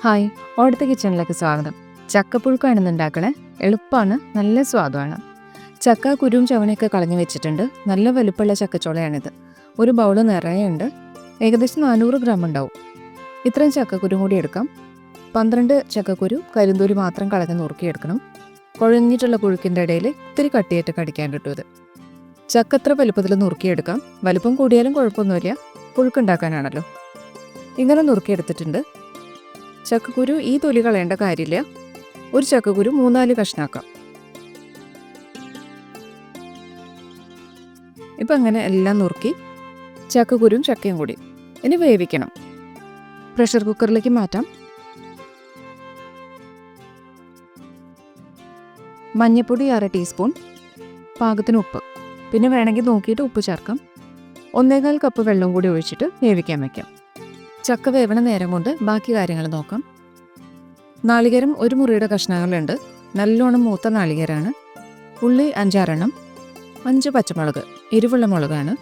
Hi, ഓടത്തെ കിച്ചണിലേക്ക് സ്വാഗതം. ചക്കപ്പുഴുക്കാണ് ഇന്ന് ഉണ്ടാക്കണേ. എളുപ്പമാണ്, നല്ല സ്വാദുമാണ്. ചക്ക കുരുവും ചവണയൊക്കെ കളഞ്ഞു വെച്ചിട്ടുണ്ട്. നല്ല വലുപ്പമുള്ള ചക്കച്ചോളയാണിത്. ഒരു ബൗള് നിറയെ ഉണ്ട്. ഏകദേശം 400 ഗ്രാം ഉണ്ടാവും. ഇത്രയും ചക്കക്കുരു കൂടി എടുക്കാം. 12 ചക്കക്കുരു കരിന്തൂരി മാത്രം കളഞ്ഞ് നുറുക്കിയെടുക്കണം. കുഴഞ്ഞിട്ടുള്ള പുഴുക്കിൻ്റെ ഇടയിൽ ഇത്തിരി കട്ടിയായിട്ട് കടിക്കാൻ കിട്ടും ഇത്. ചക്ക എത്ര വലുപ്പത്തിൽ നുറുക്കിയെടുക്കാം. വലുപ്പം കൂടിയാലും കുഴപ്പമൊന്നുമില്ല, പുഴുക്കുണ്ടാക്കാനാണല്ലോ. ഇങ്ങനെ നുറുക്കിയെടുത്തിട്ടുണ്ട്. ചക്കക്കുരു ഈ തൊലി കളയേണ്ട കാര്യമില്ല. ഒരു ചക്കക്കുരു 3-4 കഷ്ണാക്കാം. ഇപ്പം അങ്ങനെ എല്ലാം നുറുക്കി ചക്കക്കുരും ചക്കയും കൂടി ഇനി വേവിക്കണം. പ്രഷർ കുക്കറിലേക്ക് മാറ്റാം. മഞ്ഞൾപ്പൊടി 1/2 ടീസ്പൂൺ, പാകത്തിന് ഉപ്പ്, പിന്നെ വേണമെങ്കിൽ നോക്കിയിട്ട് ഉപ്പ് ചേർക്കാം. 1/4 കപ്പ് വെള്ളം കൂടി ഒഴിച്ചിട്ട് വേവിക്കാൻ വയ്ക്കാം. ചക്ക വേവണ നേരം കൊണ്ട് ബാക്കി കാര്യങ്ങൾ നോക്കാം. നാളികേരം 1 മുറിയുടെ കഷ്ണങ്ങളുണ്ട്. നല്ലോണം മൂത്ത നാളികേരമാണ്. ഉള്ളി 5-6 എണ്ണം, 5 പച്ചമുളക്, എരിവുള്ള മുളകാണ്,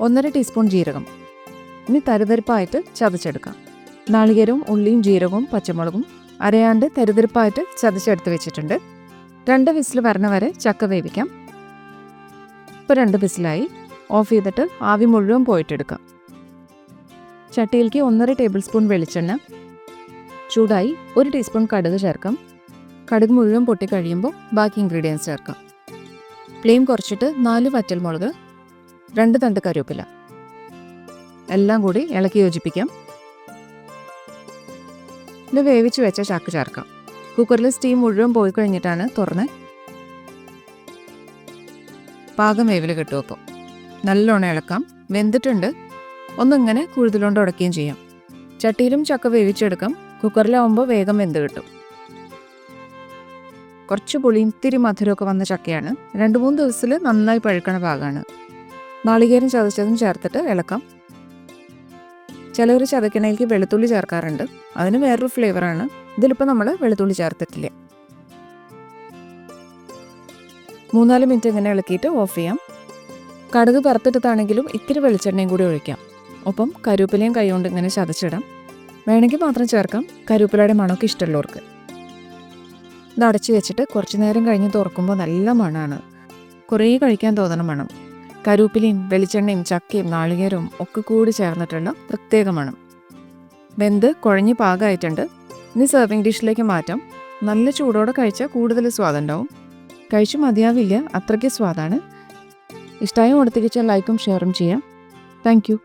1/2 ടീസ്പൂൺ ജീരകം. ഇനി തരിതരിപ്പായിട്ട് ചതച്ചെടുക്കാം. നാളികേരവും ഉള്ളിയും ജീരകവും പച്ചമുളകും അരയാണ്ട് തരിതരിപ്പായിട്ട് ചതച്ചെടുത്ത് വെച്ചിട്ടുണ്ട്. 2 വിസിൽ വരണ വരെ ചക്ക വേവിക്കാം. ഇപ്പോൾ 2 വിസിലായി. ഓഫ് ചെയ്തിട്ട് ആവി മുഴുവൻ പോയിട്ടെടുക്കാം. ചട്ടിയിലേക്ക് 1/2 ടേബിൾ സ്പൂൺ വെളിച്ചെണ്ണ ചൂടായി. 1 ടീസ്പൂൺ കടുക് ചേർക്കാം. കടുക് മുഴുവൻ പൊട്ടി കഴിയുമ്പോൾ ബാക്കി ഇൻഗ്രീഡിയൻസ് ചേർക്കാം. ഫ്ലെയിം കുറച്ചിട്ട് 4 വറ്റൽമുളക്, 2 തണ്ട് കറിവേപ്പില എല്ലാം കൂടി ഇളക്കി യോജിപ്പിക്കാം. ഇത് വേവിച്ച് വെച്ച ചക്ക ചേർക്കാം. കുക്കറിൽ സ്റ്റീം മുഴുവൻ പോയി കഴിഞ്ഞിട്ടാണ് തുറന്ന് പാകം വേവിൽ കിട്ടും. അപ്പോൾ നല്ലോണം ഇളക്കാം. വെന്തിട്ടുണ്ട്. ഒന്നിങ്ങനെ കൂടുതലുകൊണ്ട് ഉടക്കുകയും ചെയ്യാം. ചട്ടിയിലും ചക്ക വേവിച്ചെടുക്കാം. കുക്കറിലാവുമ്പോൾ വേഗം വെന്ത് കിട്ടും. കുറച്ച് പുളിയും ഇത്തിരി മധുരമൊക്കെ വന്ന ചക്കയാണ്. 2-3 ദിവസത്തിൽ നന്നായി പഴുക്കണ ഭാഗമാണ്. നാളികേരം ചതച്ചതും ചേർത്തിട്ട് ഇളക്കാം. ചിലവർ ചതക്കണയിലേക്ക് വെളുത്തുള്ളി ചേർക്കാറുണ്ട്. അതിന് വേറൊരു ഫ്ലേവറാണ്. ഇതിലിപ്പോൾ നമ്മൾ വെളുത്തുള്ളി ചേർത്തിട്ടില്ല. 3-4 മിനിറ്റ് ഇങ്ങനെ ഇളക്കിയിട്ട് ഓഫ് ചെയ്യാം. കടുക് വറുത്തിട്ടതാണെങ്കിലും ഇത്തിരി വെളിച്ചെണ്ണയും കൂടി ഒഴിക്കാം. ഒപ്പം കറിവേപ്പിലയും കൈ കൊണ്ട് ഇങ്ങനെ ചതച്ചിടാം. വേണമെങ്കിൽ മാത്രം ചേർക്കാം, കറിവേപ്പിലയുടെ മണമൊക്കെ ഇഷ്ടമുള്ളവർക്ക്. ഇത് അടച്ചു വെച്ചിട്ട് കുറച്ച് നേരം കഴിഞ്ഞ് തുറക്കുമ്പോൾ നല്ല മണമാണ്. കുറേ കഴിക്കാൻ തോന്നണം മണം. കറിവേപ്പിലയും വെളിച്ചെണ്ണയും ചക്കയും നാളികേരവും ഒക്കെ കൂടി ചേർന്നിട്ടുള്ള പ്രത്യേക മണം. വെന്ത് കുഴഞ്ഞ് പാകമായിട്ടുണ്ട്. ഇനി സെർവിങ് ഡിഷിലേക്ക് മാറ്റാം. നല്ല ചൂടോടെ കഴിച്ചാൽ കൂടുതൽ സ്വാദുണ്ടാവും. കഴിച്ചു മതിയാവില്ല, അത്രയ്ക്ക് സ്വാദാണ്. ഇഷ്ടമായി കൊടുത്തിരിച്ചാൽ ലൈക്കും ഷെയറും ചെയ്യാം. Thank you.